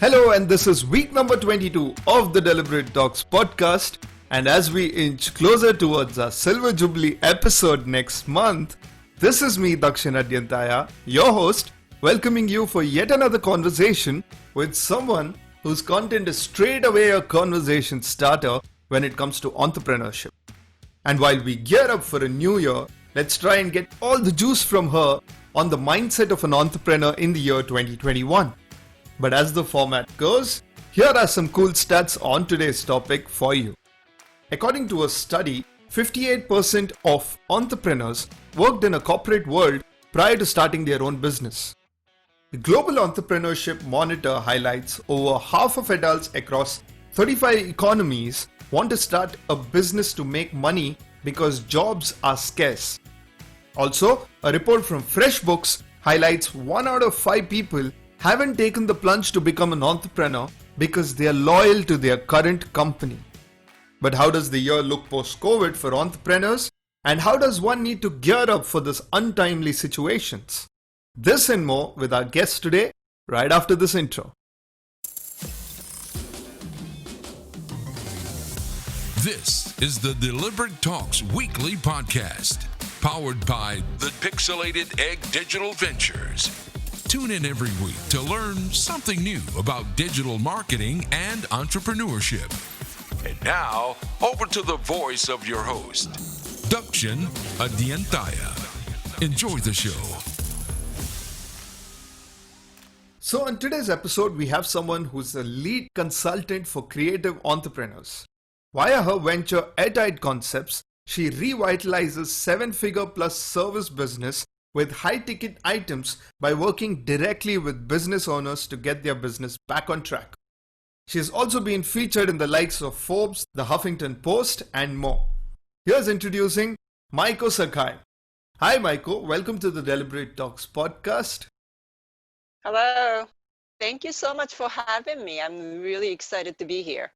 Hello, and this is week number 22 of the Deliberate Talks podcast. And as we inch closer towards our Silver Jubilee episode next month, this is me, Dakshin Adyanthaya, your host, welcoming you for yet another conversation with someone whose content is straight away a conversation starter when it comes to entrepreneurship. And while we gear up for a new year, let's try and get all the juice from her on the mindset of an entrepreneur in the year 2021. But as the format goes, here are some cool stats on today's topic for you. According to a study, 58% of entrepreneurs worked in a corporate world prior to starting their own business. The Global Entrepreneurship Monitor highlights over half of adults across 35 economies want to start a business to make money because jobs are scarce. Also, a report from FreshBooks highlights 1 out of 5 people haven't taken the plunge to become an entrepreneur because they are loyal to their current company. But how does the year look post-COVID for entrepreneurs? And how does one need to gear up for this untimely situations? This and more with our guest today, right after this intro. This is the Deliberate Talks weekly podcast, powered by the Pixelated Egg Digital Ventures. Tune in every week to learn something new about digital marketing and entrepreneurship. And now, over to the voice of your host, Dakshin Adyanthaya. Enjoy the show. So on today's episode, we have someone who's a lead consultant for creative entrepreneurs. Via her venture Airtight Concepts, she revitalizes 7-figure plus service business with high-ticket items by working directly with business owners to get their business back on track. She has also been featured in the likes of Forbes, the Huffington Post, and more. Here's introducing Maiko Sakai. Hi Maiko, welcome to the Deliberate Talks podcast. Hello. Thank you so much for having me. I'm really excited to be here.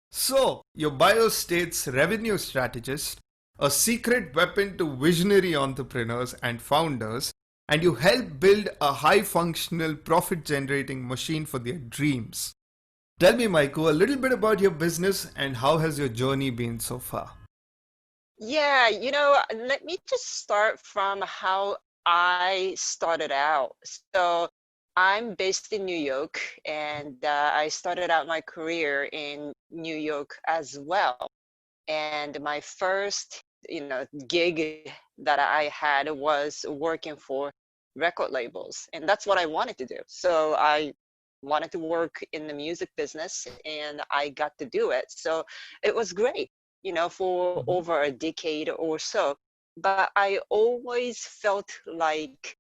So, your bio states revenue strategist, a secret weapon to visionary entrepreneurs and founders, and you help build a high-functional, profit-generating machine for their dreams. Tell me, Maiko, a little bit about your business and how has your journey been so far? Yeah, let me just start from how I started out. So I'm based in New York, and I started out my career in New York as well. And my first, gig that I had was working for record labels, and that's what I wanted to do. So I wanted to work in the music business, and I got to do it. So it was great, for over a decade or so. But I always felt like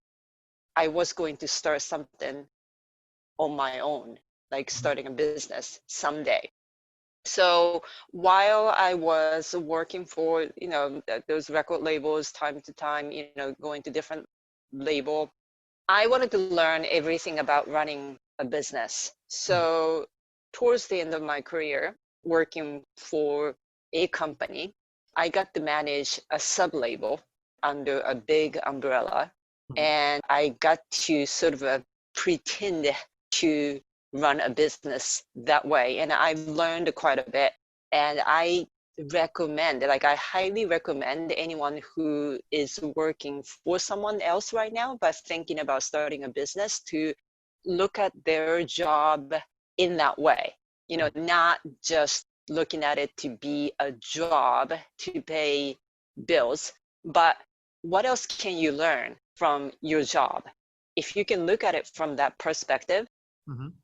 I was going to start something on my own, like starting a business someday. So while I was working for, those record labels time to time, going to different label, I wanted to learn everything about running a business. So towards the end of my career, working for a company, I got to manage a sub-label under a big umbrella. And I got to sort of pretend to run a business that way. And I learned quite a bit. And I highly recommend anyone who is working for someone else right now, but thinking about starting a business, to look at their job in that way. Not just looking at it to be a job to pay bills, but what else can you learn from your job? If you can look at it from that perspective,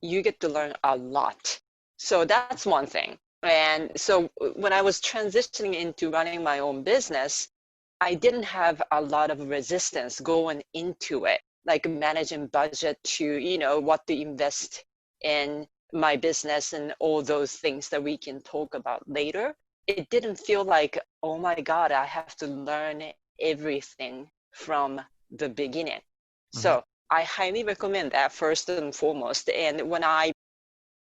you get to learn a lot. So that's one thing. And so when I was transitioning into running my own business, I didn't have a lot of resistance going into it, like managing budget to, what to invest in my business and all those things that we can talk about later. It didn't feel like, oh my God, I have to learn everything from the beginning. So I highly recommend that first and foremost. And when I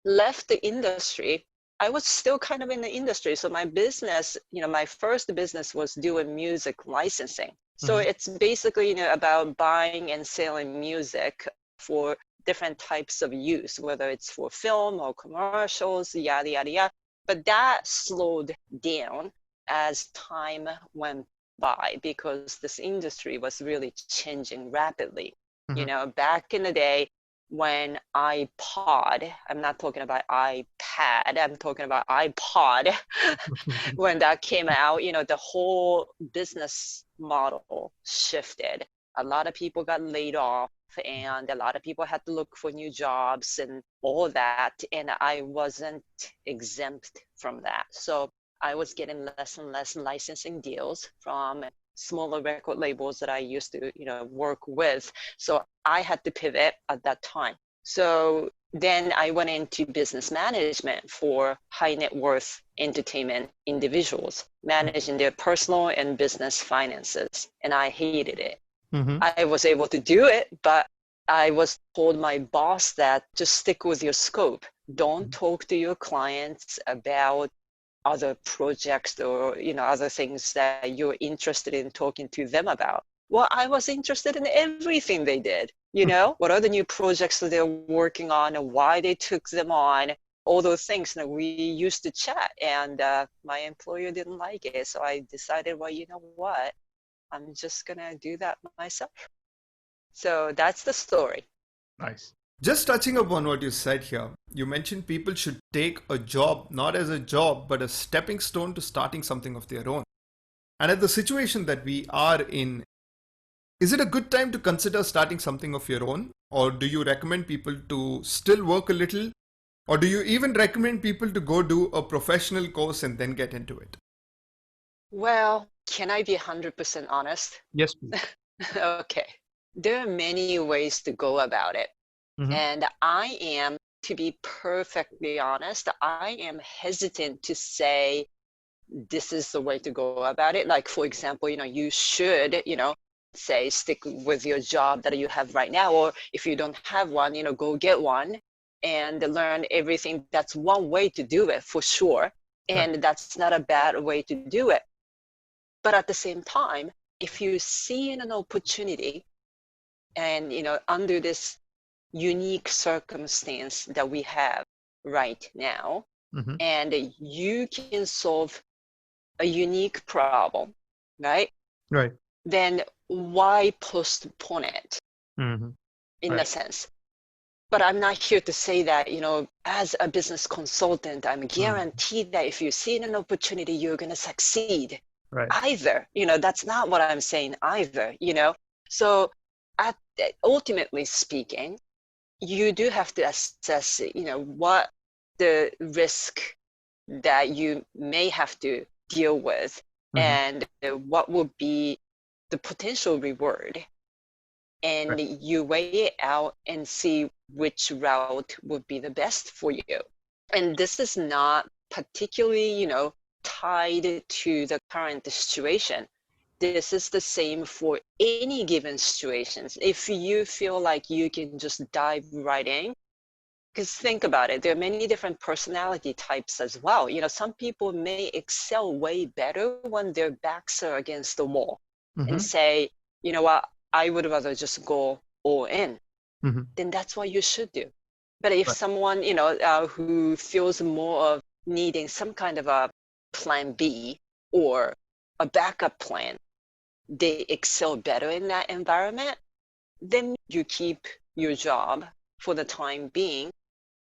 left the industry, I was still kind of in the industry. So my business, my first business was doing music licensing. So it's basically, about buying and selling music for different types of use, whether it's for film or commercials, yada, yada, yada. But that slowed down as time went by because this industry was really changing rapidly. You know, back in the day when iPod, I'm not talking about iPad, I'm talking about iPod, when that came out, you know, the whole business model shifted. A lot of people got laid off and a lot of people had to look for new jobs and all that. And I wasn't exempt from that. So I was getting less and less licensing deals from smaller record labels that I used to, you know, work with. So I had to pivot at that time. So then I went into business management for high net worth entertainment individuals, managing their personal and business finances. And I hated it. I was able to do it, but I was told my boss that just stick with your scope. Don't talk to your clients about other projects or, you know, other things that you're interested in talking to them about. Well, I was interested in everything they did. You know, what are the new projects that they're working on and why they took them on, all those things. And we used to chat, and my employer didn't like it. So I decided, well, you know what? I'm just going to do that myself. So that's the story. Nice. Just touching upon what you said here, you mentioned people should take a job not as a job, but a stepping stone to starting something of their own. And at the situation that we are in, is it a good time to consider starting something of your own? Or do you recommend people to still work a little? Or do you even recommend people to go do a professional course and then get into it? Well, can I be 100% honest? Yes, please. Okay. There are many ways to go about it. And I am, to be perfectly honest, I am hesitant to say this is the way to go about it. Like, for example, you know, you should, you know, say stick with your job that you have right now. Or if you don't have one, you know, go get one and learn everything. That's one way to do it for sure. And that's not a bad way to do it. But at the same time, if you see an opportunity and, you know, under this unique circumstance that we have right now, and you can solve a unique problem, right? Right. Then why postpone it in a sense? But I'm not here to say that, you know, as a business consultant, I'm guaranteed that if you see an opportunity, you're going to succeed. Right. Either, you know, that's not what I'm saying either, you know. So ultimately speaking, you do have to assess, you know, what the risk that you may have to deal with and what will be the potential reward. And you weigh it out and see which route would be the best for you. And this is not particularly, you know, tied to the current situation. This is the same for any given situations. If you feel like you can just dive right in, because think about it, there are many different personality types as well. You know, some people may excel way better when their backs are against the wall and say, you know what, I would rather just go all in. Then that's what you should do. But if someone, you know, who feels more of needing some kind of a plan B or a backup plan, they excel better in that environment, then you keep your job for the time being,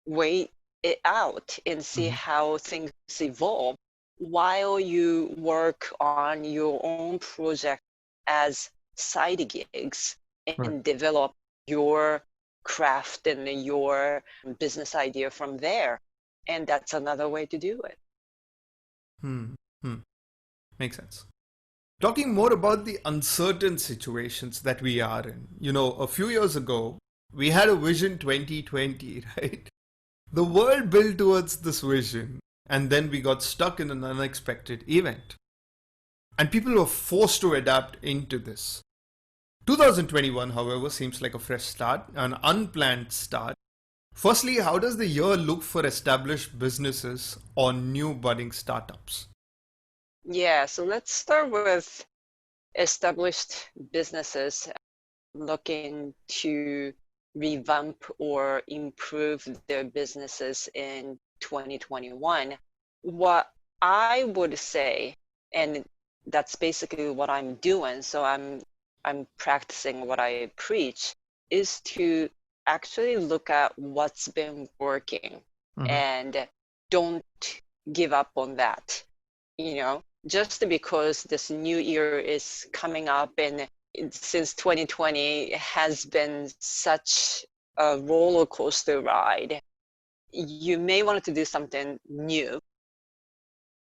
wait it out and see how things evolve while you work on your own project as side gigs and develop your craft and your business idea from there. And that's another way to do it. Makes sense. Talking more about the uncertain situations that we are in. You know, a few years ago, we had a Vision 2020, right? The world built towards this vision, and then we got stuck in an unexpected event. And people were forced to adapt into this. 2021, however, seems like a fresh start, an unplanned start. Firstly, how does the year look for established businesses or new budding startups? Yeah, so let's start with established businesses looking to revamp or improve their businesses in 2021, what I would say, and that's basically what I'm doing, so I'm practicing what I preach, is to actually look at what's been working and don't give up on that. Just because this new year is coming up, and since 2020 has been such a roller coaster ride, you may want to do something new,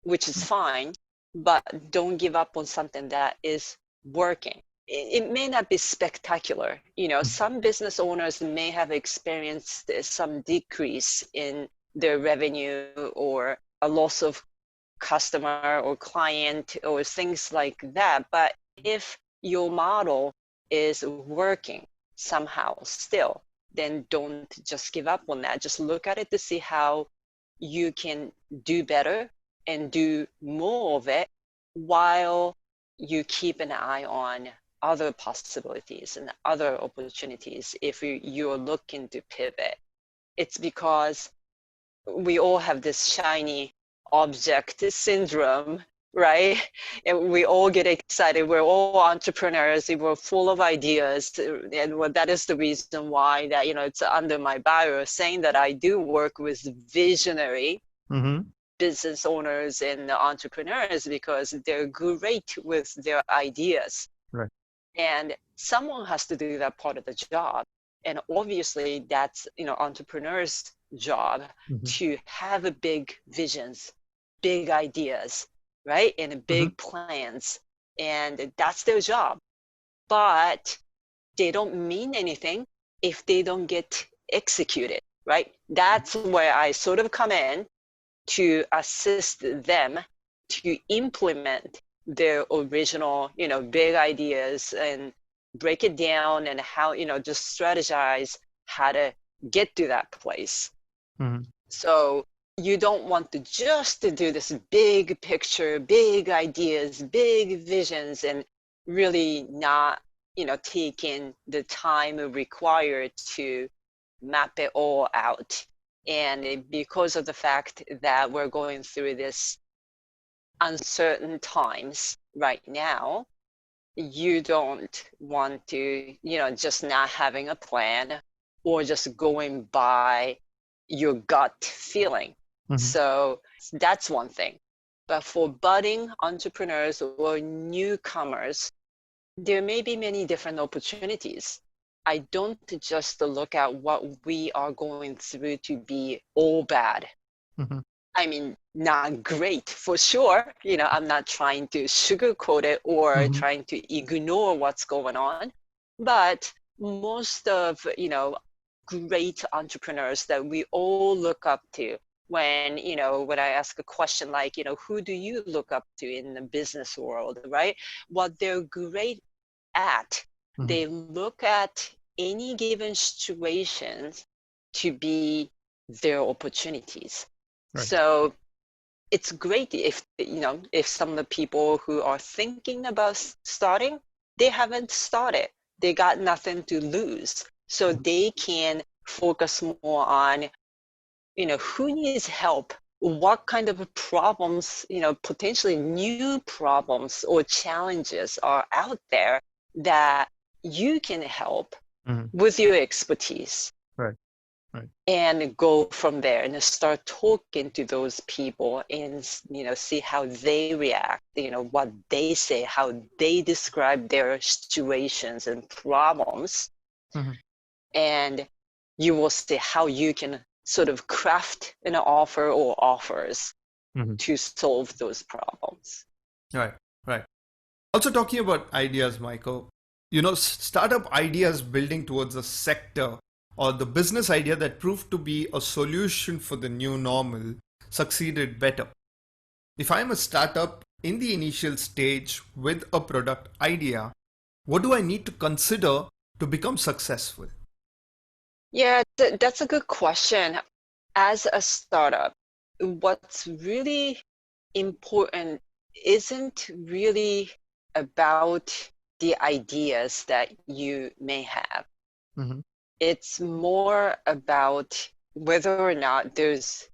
which is fine, but don't give up on something that is working. It may not be spectacular. Some business owners may have experienced some decrease in their revenue or a loss of customer or client or things like that. But if your model is working somehow still, then don't just give up on that. Just look at it to see how you can do better and do more of it while you keep an eye on other possibilities and other opportunities if you're looking to pivot. It's because we all have this shiny object syndrome, right? And we all get excited. We're all entrepreneurs. We're full of ideas. And that is the reason why that, it's under my bio saying that I do work with visionary business owners and entrepreneurs because they're great with their ideas. Right. And someone has to do that part of the job. And obviously that's, entrepreneurs' job to have big visions, big ideas, right? And big plans. And that's their job. But they don't mean anything if they don't get executed, right? That's where I sort of come in to assist them to implement their original, big ideas and break it down and how, just strategize how to get to that place. So you don't want to just to do this big picture, big ideas, big visions, and really not, taking the time required to map it all out. And because of the fact that we're going through this uncertain times right now, you don't want to, just not having a plan or just going by your gut feeling. So that's one thing. But for budding entrepreneurs or newcomers, there may be many different opportunities. I don't just look at what we are going through to be all bad. I mean, not great for sure. I'm not trying to sugarcoat it or trying to ignore what's going on. But most of, great entrepreneurs that we all look up to, when I ask a question like, who do you look up to in the business world, right? What they're great at, they look at any given situations to be their opportunities. Right. So it's great if some of the people who are thinking about starting, they haven't started. They got nothing to lose. So they can focus more on, who needs help? What kind of problems, potentially new problems or challenges are out there that you can help with your expertise. Right. And go from there and start talking to those people and, see how they react, what they say, how they describe their situations and problems. And you will see how you can sort of craft an offer or offers to solve those problems. Right. Also talking about ideas, Maiko, startup ideas building towards a sector or the business idea that proved to be a solution for the new normal succeeded better. If I'm a startup in the initial stage with a product idea, what do I need to consider to become successful? Yeah, that's a good question. As a startup, what's really important isn't really about the ideas that you may have. It's more about whether or not there's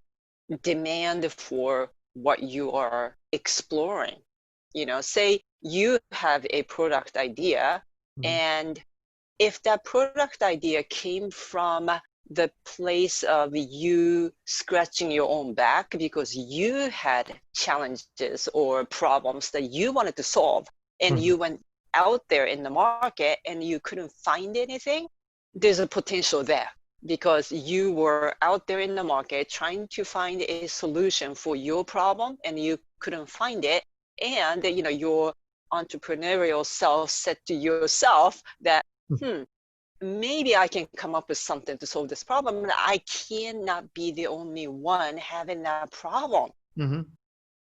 demand for what you are exploring. Say you have a product idea, Mhm. and if that product idea came from the place of you scratching your own back because you had challenges or problems that you wanted to solve, and Mhm. you went out there in the market and you couldn't find anything, there's a potential there because you were out there in the market trying to find a solution for your problem and you couldn't find it. And your entrepreneurial self said to yourself that, hmm, maybe I can come up with something to solve this problem. And I cannot be the only one having that problem. Mhm.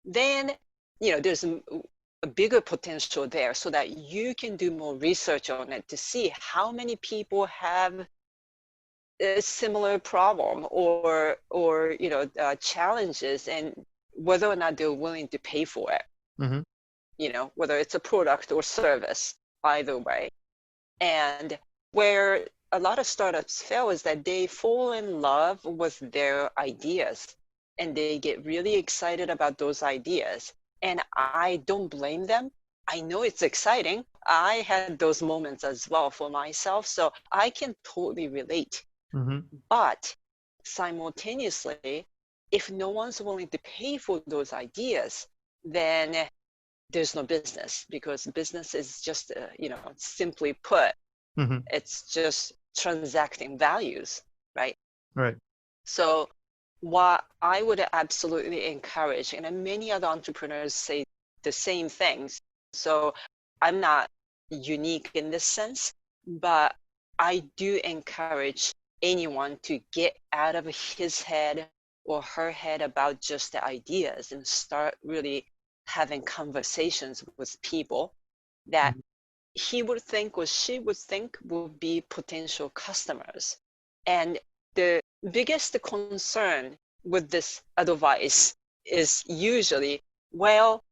Then, there's a bigger potential there so that you can do more research on it to see how many people have a similar problem or challenges, and whether or not they're willing to pay for it, Mhm. whether it's a product or service, either way. And where a lot of startups fail is that they fall in love with their ideas and they get really excited about those ideas. And I don't blame them. I know it's exciting. I had those moments as well for myself. So I can totally relate. Mhm. But simultaneously, if no one's willing to pay for those ideas, then there's no business, because business is just, simply put, Mhm. it's just transacting values, right? Right. So what I would absolutely encourage, and many other entrepreneurs say the same things. So I'm not unique in this sense, but I do encourage anyone to get out of his head or her head about just the ideas and start really having conversations with people that Mhm. he would think or she would think would be potential customers. And the biggest concern with this advice is usually, well,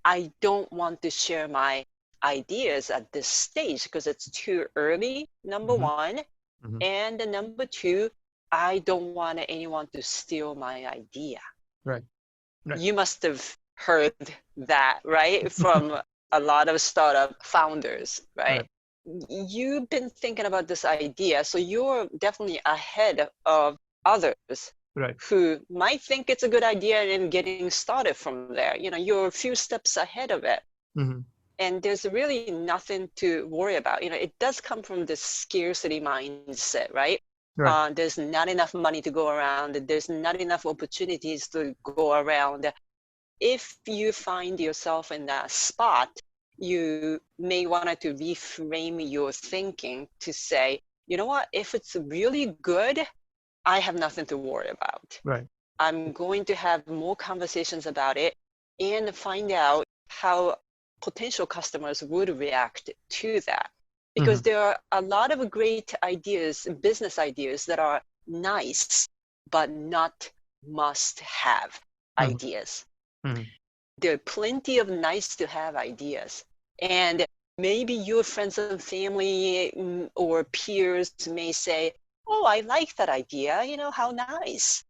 I don't want to share my ideas at this stage because it's too early, number Mhm. one. Mhm. And number two, I don't want anyone to steal my idea. Right. Right. You must have heard that, right? From a lot of startup founders, right? Right. You've been thinking about this idea, so you're definitely ahead of others Right. who might think it's a good idea and getting started from there. You're a few steps ahead of it. Mhm. And there's really nothing to worry about. It does come from this scarcity mindset, right? Right. There's not enough money to go around. There's not enough opportunities to go around. If you find yourself in that spot, you may want to reframe your thinking to say, you know what, if it's really good, I have nothing to worry about. Right. I'm going to have more conversations about it and find out how potential customers would react to that. Because Mhm. there are a lot of great ideas, business ideas that are nice, but not must have Mhm. ideas. Mhm. There are plenty of nice to have ideas. And maybe your friends and family or peers may say, oh, I like that idea. How nice.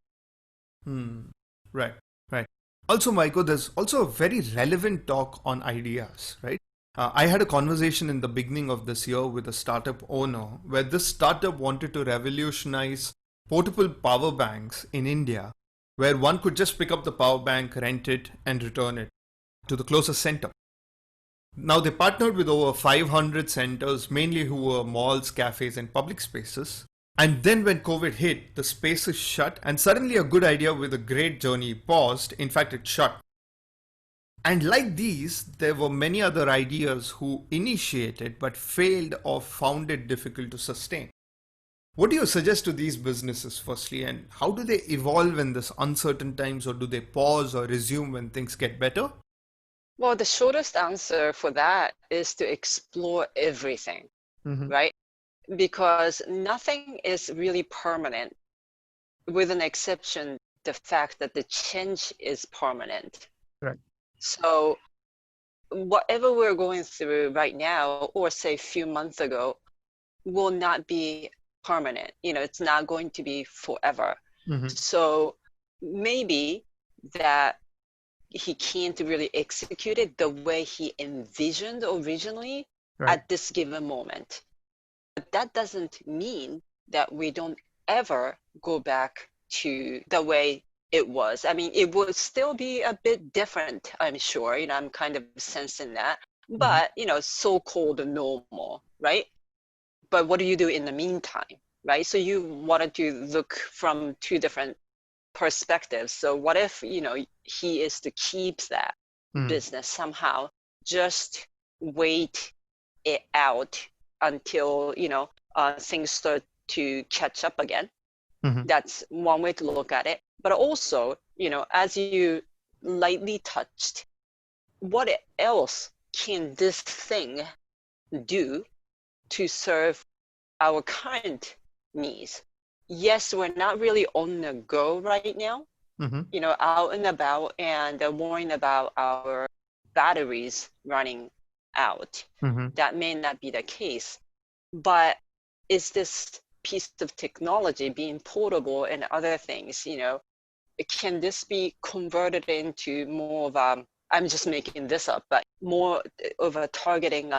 Hmm. Right. Right. Also, Maiko, there's also a very relevant talk on ideas, right? I had a conversation in the beginning of this year with a startup owner where this startup wanted to revolutionize portable power banks in India, where one could just pick up the power bank, rent it, and return it to the closest center. Now, they partnered with over 500 centers, mainly who were malls, cafes, and public spaces. And then, when COVID hit, the spaces shut, and suddenly a good idea with a great journey paused. In fact, it shut. And like these, there were many other ideas who initiated but failed or found it difficult to sustain. What do you suggest to these businesses, firstly, and how do they evolve in this uncertain times, or do they pause or resume when things get better? Well, the shortest answer for that is to explore everything, Mm-hmm. right? Because nothing is really permanent, with an exception, the fact that the change is permanent. Right. So whatever we're going through right now, or say a few months ago, will not be permanent. It's not going to be forever. Mm-hmm. So maybe that he can't really execute it the way he envisioned originally Right. at this given moment. But that doesn't mean that we don't ever go back to the way it was. I mean, it would still be a bit different, I'm sure. I'm kind of sensing that. But, so-called normal, right? But what do you do in the meantime, right? So you wanted to look from two different perspectives. So what if, he is to keep that business somehow, just wait it out until, things start to catch up again. Mm-hmm. That's one way to look at it. But also, as you lightly touched, what else can this thing do to serve our current needs? Yes, we're not really on the go right now, Mm-hmm. out and about and worrying about our batteries running out. Mm-hmm. That may not be the case. But is this piece of technology being portable and other things, can this be converted into more of I'm just making this up, but more of a targeting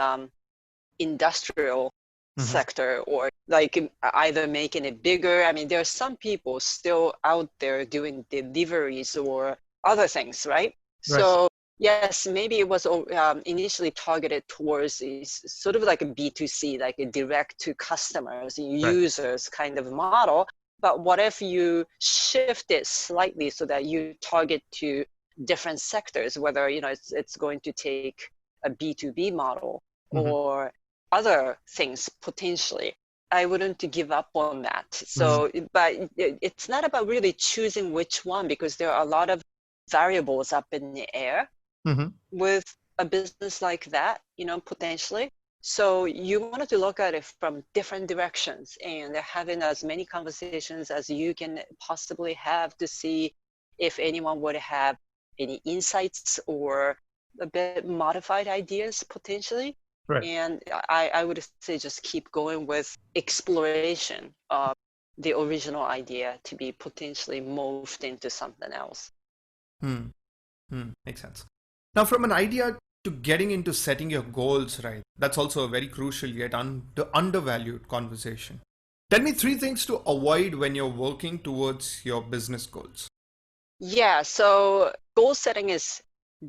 industrial sector, or like either making it bigger? I mean, there are some people still out there doing deliveries or other things, right? Right. So yes, maybe it was initially targeted towards sort of like a B2C, like a direct to customers and users kind of model. But what if you shift it slightly so that you target to different sectors, whether it's going to take a B2B model or other things potentially? I wouldn't give up on that. So, but it's not about really choosing which one, because there are a lot of variables up in the air with a business like that, potentially. So you wanted to look at it from different directions and having as many conversations as you can possibly have to see if anyone would have any insights or a bit modified ideas potentially. Right. And I would say just keep going with exploration of the original idea to be potentially morphed into something else. Makes sense. Now, from an idea to getting into setting your goals right, that's also a very crucial yet undervalued conversation. Tell me 3 things to avoid when you're working towards your business goals. Yeah, so goal setting is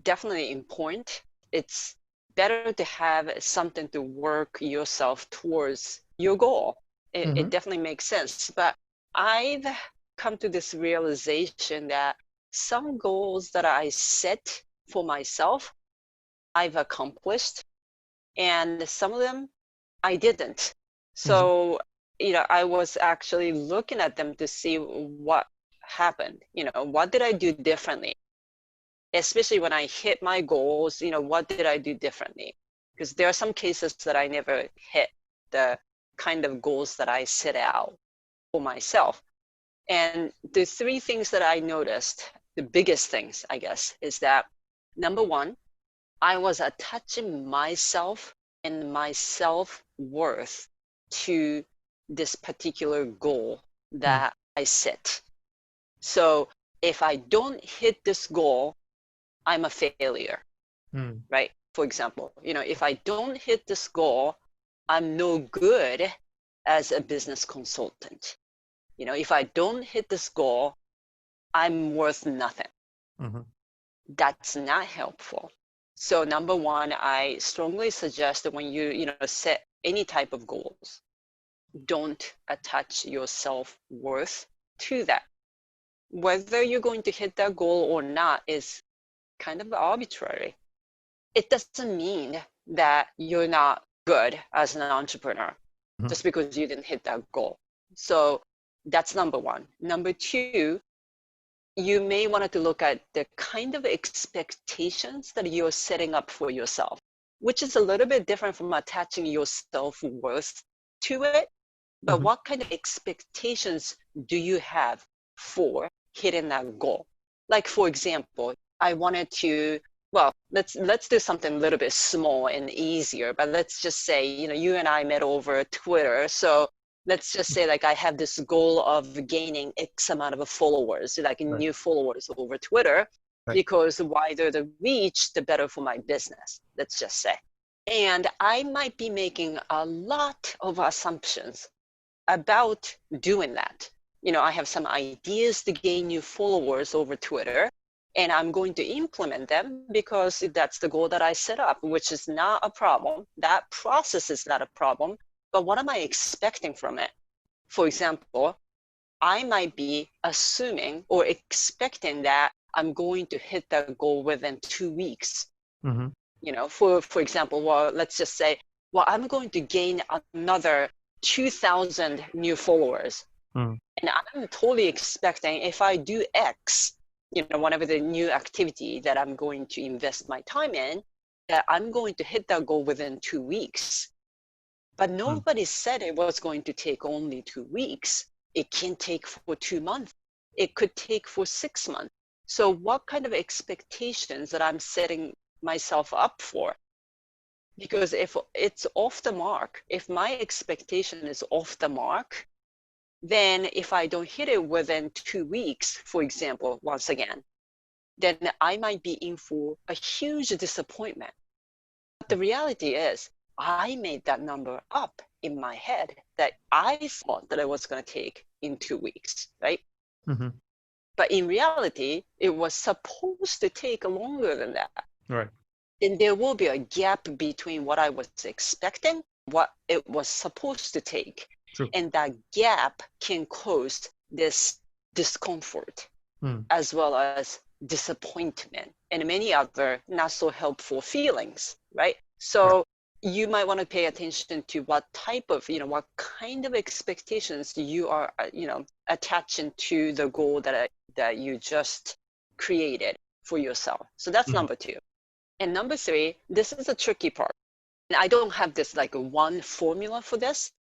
definitely important. It's better to have something to work yourself towards your goal. It definitely makes sense. But I've come to this realization that some goals that I set for myself, I've accomplished, and some of them I didn't. So, I was actually looking at them to see what happened. What did I do differently? Especially when I hit my goals, what did I do differently? Because there are some cases that I never hit the kind of goals that I set out for myself. And the 3 things that I noticed, the biggest things, I guess, is that number 1, I was attaching myself and my self-worth to this particular goal that I set. So if I don't hit this goal, I'm a failure, right? For example, if I don't hit this goal, I'm no good as a business consultant. If I don't hit this goal, I'm worth nothing. That's not helpful. So number 1, I strongly suggest that when you set any type of goals, don't attach your self-worth to that. Whether you're going to hit that goal or not is kind of arbitrary. It doesn't mean that you're not good as an entrepreneur just because you didn't hit that goal. So that's number 1. Number 2, you may want to look at the kind of expectations that you're setting up for yourself, which is a little bit different from attaching your self-worth to it. But what kind of expectations do you have for hitting that goal? Like, for example, I wanted to, well, let's do something a little bit small and easier, but let's just say, you and I met over Twitter. So let's just say like I have this goal of gaining X amount of followers, like Right. new followers over Twitter, Right. because the wider the reach, the better for my business, let's just say. And I might be making a lot of assumptions about doing that. I have some ideas to gain new followers over Twitter, and I'm going to implement them because that's the goal that I set up, which is not a problem. That process is not a problem. But what am I expecting from it? For example, I might be assuming or expecting that I'm going to hit that goal within 2 weeks. Mm-hmm. For example, well, let's just say, well, I'm going to gain another 2,000 new followers. Mm. And I'm totally expecting if I do X, whatever the new activity that I'm going to invest my time in, that I'm going to hit that goal within 2 weeks. But nobody said it was going to take only 2 weeks. It can take for 2 months. It could take for 6 months. So what kind of expectations that I'm setting myself up for? Because if it's off the mark, if my expectation is off the mark, then if I don't hit it within 2 weeks, for example, once again, then I might be in for a huge disappointment. But the reality is, I made that number up in my head that I thought that it was going to take in 2 weeks, right? Mm-hmm. But in reality, it was supposed to take longer than that. Right. And there will be a gap between what I was expecting, what it was supposed to take. True. And that gap can cause this discomfort as well as disappointment and many other not so helpful feelings, right? So you might want to pay attention to what type of, what kind of expectations you are, attaching to the goal that you just created for yourself. So that's number 2. And number 3, this is a tricky part. And I don't have this like one formula for this,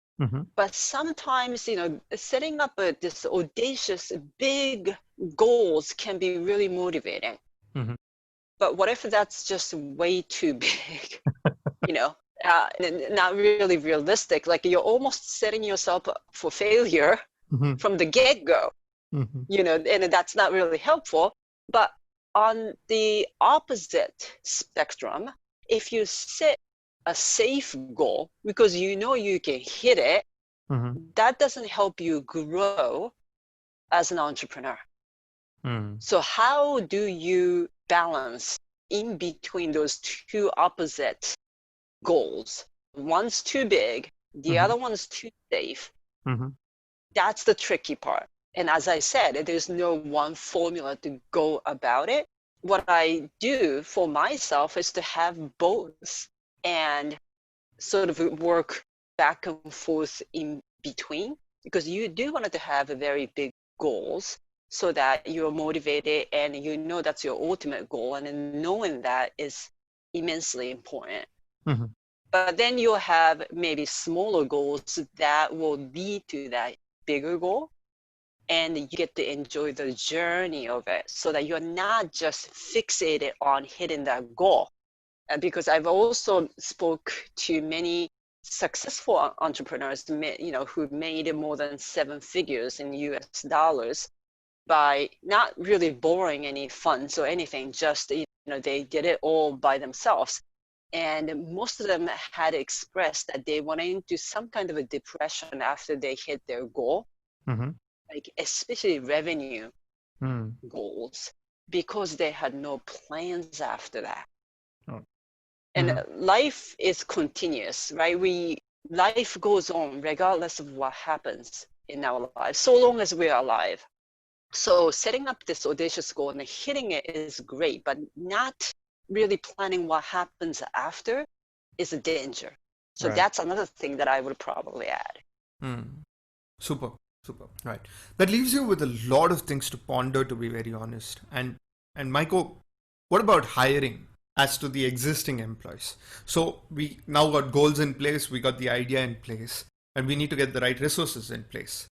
but sometimes, setting up this audacious, big goals can be really motivating. But what if that's just way too big, not really realistic? Like you're almost setting yourself up for failure from the get-go, and that's not really helpful. But on the opposite spectrum, if you set a safe goal because you can hit it, that doesn't help you grow as an entrepreneur. So how do you balance in between those two opposite goals? One's too big, the other one's too safe. That's the tricky part. And as I said, there's no one formula to go about it. What I do for myself is to have both and sort of work back and forth in between, because you do want to have very big goals so that you're motivated and that's your ultimate goal, and then knowing that is immensely important. But then you'll have maybe smaller goals that will lead to that bigger goal, and you get to enjoy the journey of it so that you're not just fixated on hitting that goal. Because I've also spoke to many successful entrepreneurs, who made more than 7 figures in US dollars by not really borrowing any funds or anything, just, they did it all by themselves. And most of them had expressed that they went into some kind of a depression after they hit their goal, like especially revenue goals, because they had no plans after that. And life is continuous, right? Life goes on regardless of what happens in our lives, so long as we are alive. So setting up this audacious goal and hitting it is great, but not really planning what happens after is a danger. So that's another thing that I would probably add. Super. Right. That leaves you with a lot of things to ponder, to be very honest. And Maiko, what about hiring as to the existing employees? So we now got goals in place, we got the idea in place, and we need to get the right resources in place.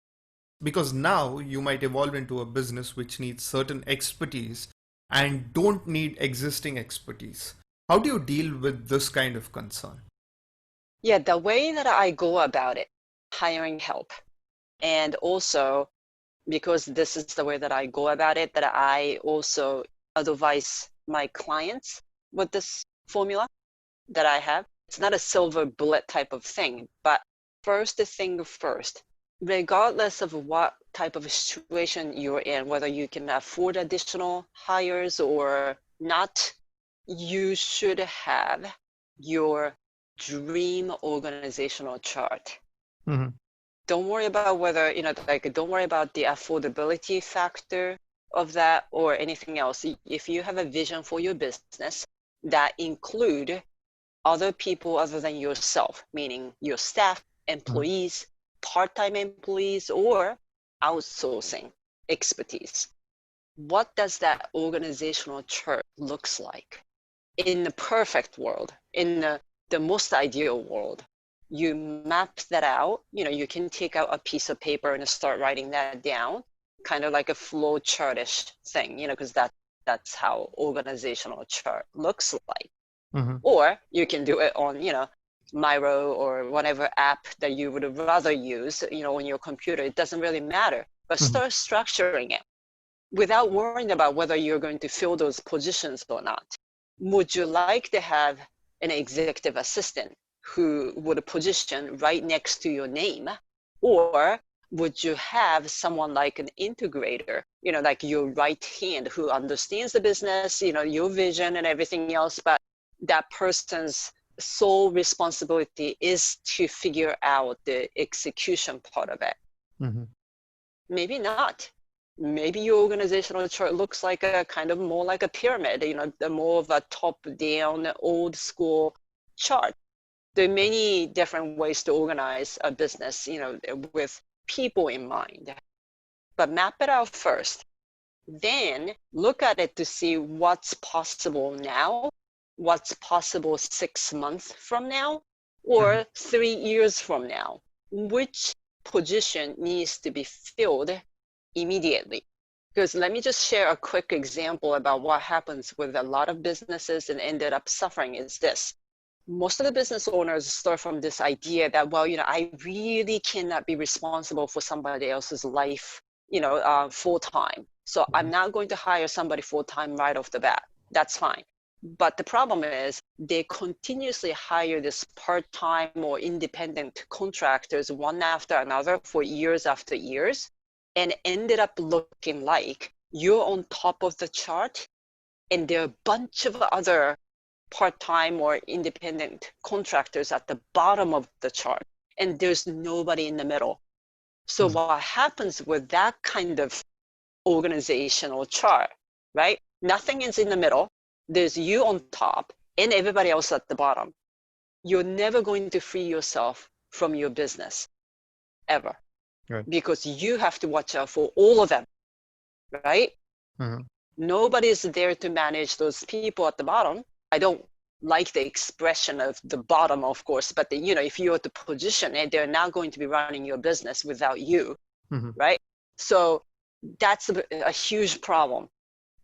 Because now you might evolve into a business which needs certain expertise and don't need existing expertise. How do you deal with this kind of concern? Yeah, the way that I go about it hiring help. And also, because this is the way that I go about it, that I also advise my clients with this formula that I have. It's not a silver bullet type of thing, but first thing first, regardless of what type of situation you're in, whether you can afford additional hires or not, you should have your dream organizational chart. Mm-hmm. Don't worry about whether, don't worry about the affordability factor of that or anything else. If you have a vision for your business that include other people other than yourself, meaning your staff, employees, part-time employees, or outsourcing expertise, what does that organizational chart looks like? In the perfect world, in the most ideal world, you map that out. You can take out a piece of paper and start writing that down, kind of like a flow chartish thing, because that's how organizational chart looks like. Mm-hmm. Or you can do it on, Miro or whatever app that you would rather use, on your computer. It doesn't really matter, but start structuring it without worrying about whether you're going to fill those positions or not. Would you like to have an executive assistant who would position right next to your name? Or would you have someone like an integrator, like your right hand who understands the business, your vision and everything else, but that person's sole responsibility is to figure out the execution part of it? Mm-hmm. Maybe not. Maybe your organizational chart looks like a kind of more like a pyramid, more of a top-down, old-school chart. There are many different ways to organize a business, with people in mind. But map it out first. Then look at it to see what's possible now, what's possible 6 months from now, or 3 years from now. Which position needs to be filled immediately? Because let me just share a quick example about what happens with a lot of businesses and ended up suffering is this. Most of the business owners start from this idea that, well, I really cannot be responsible for somebody else's life, full time. So I'm not going to hire somebody full time right off the bat. That's fine. But the problem is they continuously hire this part-time or independent contractors one after another for years after years, and ended up looking like you're on top of the chart and there are a bunch of other part-time or independent contractors at the bottom of the chart, and there's nobody in the middle. So what happens with that kind of organizational chart, right? Nothing is in the middle. There's you on top and everybody else at the bottom. You're never going to free yourself from your business, ever. Right. Because you have to watch out for all of them, right? Nobody is there to manage those people at the bottom. I don't like the expression of the bottom, of course, but if you were to position it, they're not going to be running your business without you, right? So that's a huge problem,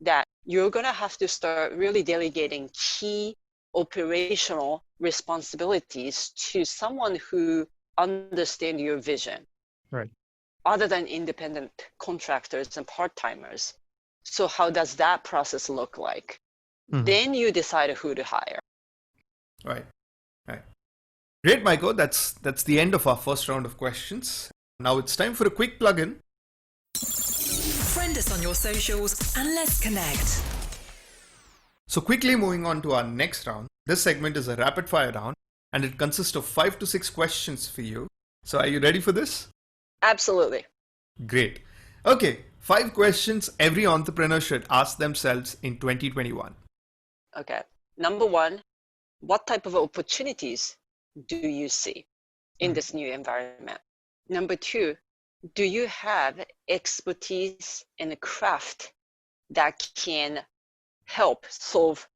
that you're going to have to start really delegating key operational responsibilities to someone who understands your vision, Right. other than independent contractors and part-timers. So how does that process look like? Then you decide who to hire. Right. Great, Maiko. That's the end of our first round of questions. Now it's time for a quick plug-in. Friend us on your socials and let's connect. So quickly moving on to our next round. This segment is a rapid fire round and it consists of 5 to 6 questions for you. So are you ready for this? Absolutely. Great. Okay, 5 questions every entrepreneur should ask themselves in 2021. Okay. Number 1, what type of opportunities do you see in this new environment? Number 2, do you have expertise in a craft that can help solve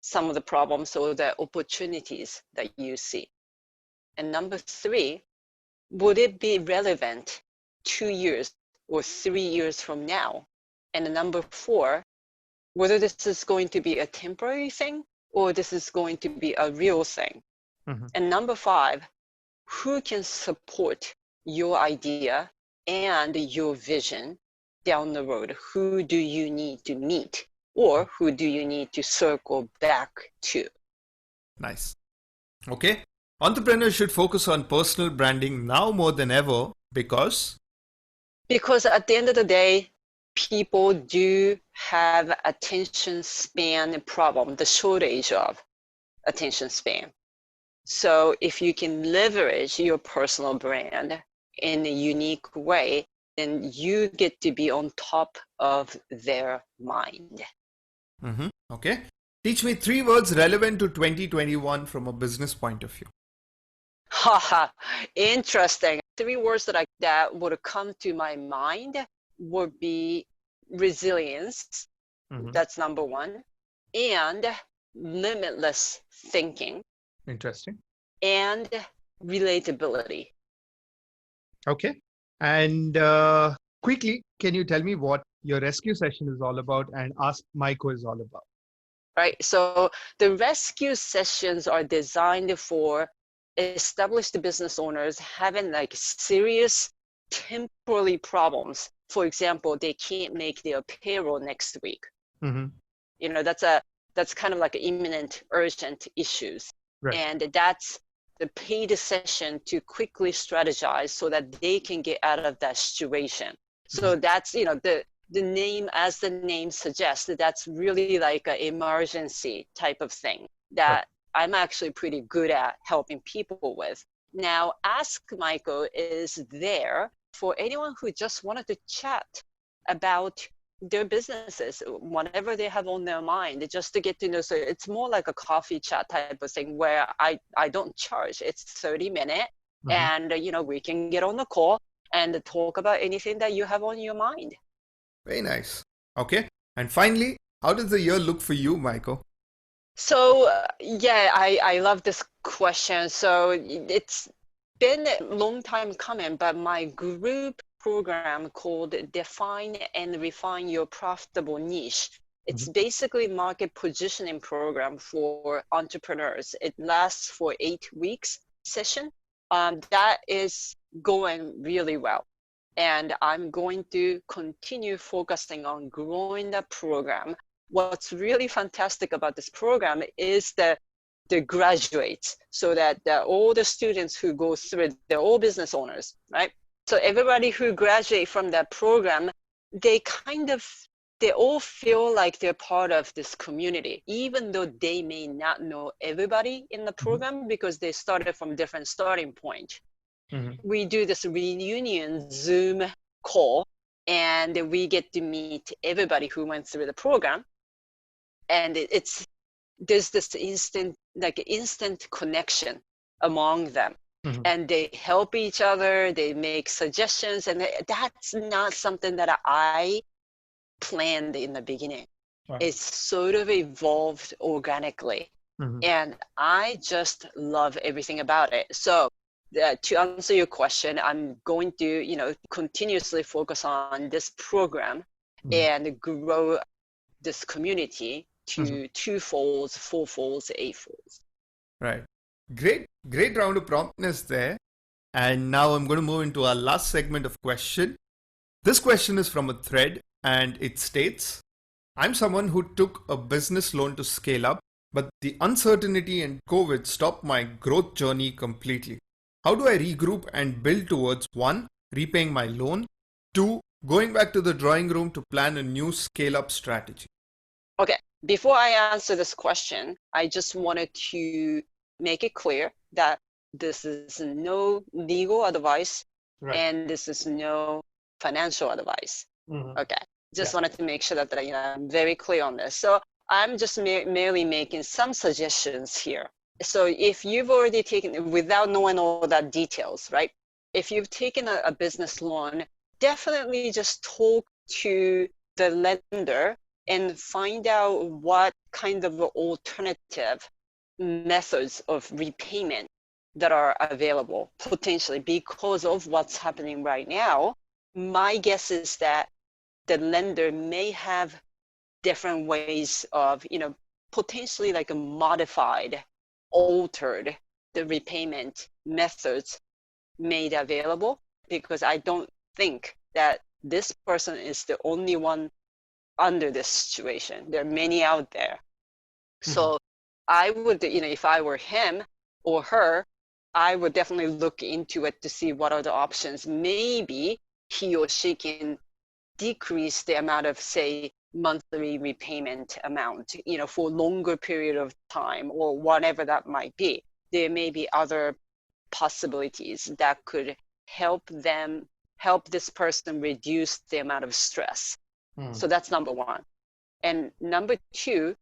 some of the problems or the opportunities that you see? And number 3, would it be relevant 2 years or 3 years from now? And number 4, whether this is going to be a temporary thing or this is going to be a real thing. And number 5, who can support your idea and your vision down the road. Who do you need to meet, or who do you need to circle back to? Nice. Okay. Entrepreneurs should focus on personal branding now more than ever because At the end of the day, people do have attention span problem, the shortage of attention span. So if you can leverage your personal brand in a unique way, then you get to be on top of their mind. Okay. Teach me 3 words relevant to 2021 from a business point of view. Haha, interesting. 3 words that would come to my mind would be resilience. That's number one. And limitless thinking. Interesting. And relatability. Okay. And quickly, can you tell me what your rescue session is all about and Ask Maiko is all about? Right. So the rescue sessions are designed for established business owners having like serious temporary problems. For example, they can't make their payroll next week. You know, that's kind of like imminent, urgent issues. Right. And that's the paid session to quickly strategize so that they can get out of that situation. So that's, you know, the name, as the name suggests, that's really like an emergency type of thing that I'm actually pretty good at helping people with. Now, Ask Maiko is there for anyone who just wanted to chat about their businesses, whatever they have on their mind, just to get to know. So it's more like a coffee chat type of thing where I don't charge. It's 30-minute and, you know, we can get on the call and talk about anything that you have on your mind. Very nice. Okay. And finally, how does the year look for you, Maiko? So, I love this question. So it's been a long time coming, but my group program called Define and Refine Your Profitable Niche. It's basically market positioning program for entrepreneurs. It lasts for 8 weeks session. That is going really well. And I'm going to continue focusing on growing the program. What's really fantastic about this program is the graduates, so that all the students who go through it, they're all business owners, right? So everybody who graduate from that program, they all feel like they're part of this community, even though they may not know everybody in the program because they started from different starting point. We do this reunion Zoom call, and we get to meet everybody who went through the program. And there's this instant connection among them. And they help each other, they make suggestions, and that's not something that I planned in the beginning. It's sort of evolved organically. And I just love everything about it. So to answer your question, I'm going to, you know, continuously focus on this program and grow this community to 2-folds, 4-folds, 8-folds. Right. Great round of promptness there. And now I'm going to move into our last segment of question. This question is from a thread and it states, I'm someone who took a business loan to scale up, but the uncertainty and COVID stopped my growth journey completely. How do I regroup and build towards 1, repaying my loan, 2, going back to the drawing room to plan a new scale-up strategy? Okay, before I answer this question, I just wanted to make it clear that this is no legal advice and this is no financial advice. Okay, just wanted to make sure that I'm very clear on this. So I'm just merely making some suggestions here. So if you've already taken, without knowing all that details, right? If you've taken a business loan, definitely just talk to the lender and find out what kind of alternative methods of repayment that are available potentially because of what's happening right now. My guess is that the lender may have different ways of, potentially like a modified, altered the repayment methods made available, because I don't think that this person is the only one under this situation. There are many out there. So I would, if I were him or her, I would definitely look into it to see what are the options. Maybe he or she can decrease the amount of, say, monthly repayment amount, for a longer period of time or whatever that might be. There may be other possibilities that could help this person reduce the amount of stress. So that's number one. And number two,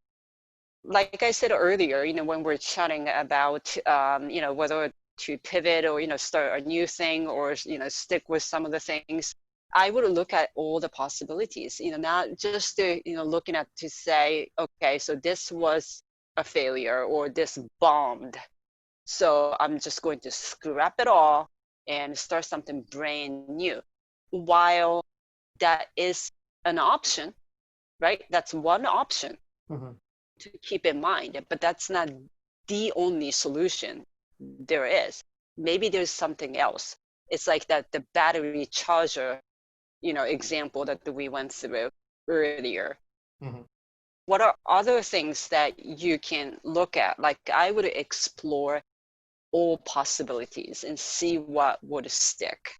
like I said earlier, when we're chatting about, whether to pivot or, start a new thing or, stick with some of the things, I would look at all the possibilities, not just looking at to say, okay, so this was a failure or this bombed. So I'm just going to scrap it all and start something brand new. While that is an option, right? That's one option to keep in mind, but that's not the only solution there is. Maybe there's something else. It's like the battery charger, example that we went through earlier. What are other things that you can look at? Like, I would explore all possibilities and see what would stick.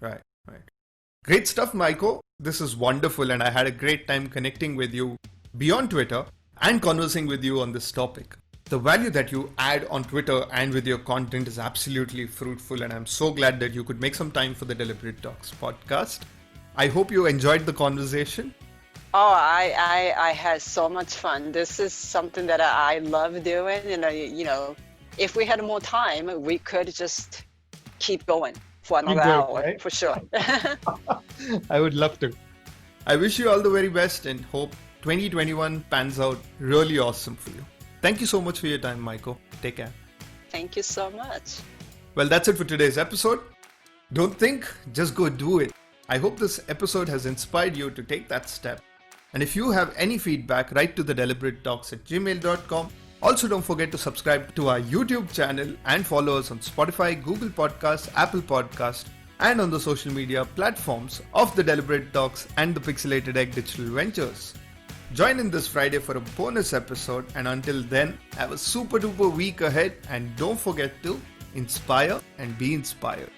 Right. Great stuff, Maiko. This is wonderful, and I had a great time connecting with you beyond Twitter and conversing with you on this topic. The value that you add on Twitter and with your content is absolutely fruitful, and I'm so glad that you could make some time for the Deliberate Talks podcast. I hope you enjoyed the conversation. Oh, I had so much fun. This is something that I love doing, and if we had more time, we could just keep going for another hour, right? For sure. I would love to. I wish you all the very best and hope 2021 pans out really awesome for you. Thank you so much for your time, Maiko. Take care. Thank you so much. Well, that's it for today's episode. Don't think, just go do it. I hope this episode has inspired you to take that step. And if you have any feedback, write to thedeliberate.talks@gmail.com. Also, don't forget to subscribe to our YouTube channel and follow us on Spotify, Google Podcasts, Apple Podcasts, and on the social media platforms of The Deliberate Talks and the Pixelated Egg Digital Ventures. Join in this Friday for a bonus episode, and until then, have a super duper week ahead, and don't forget to inspire and be inspired.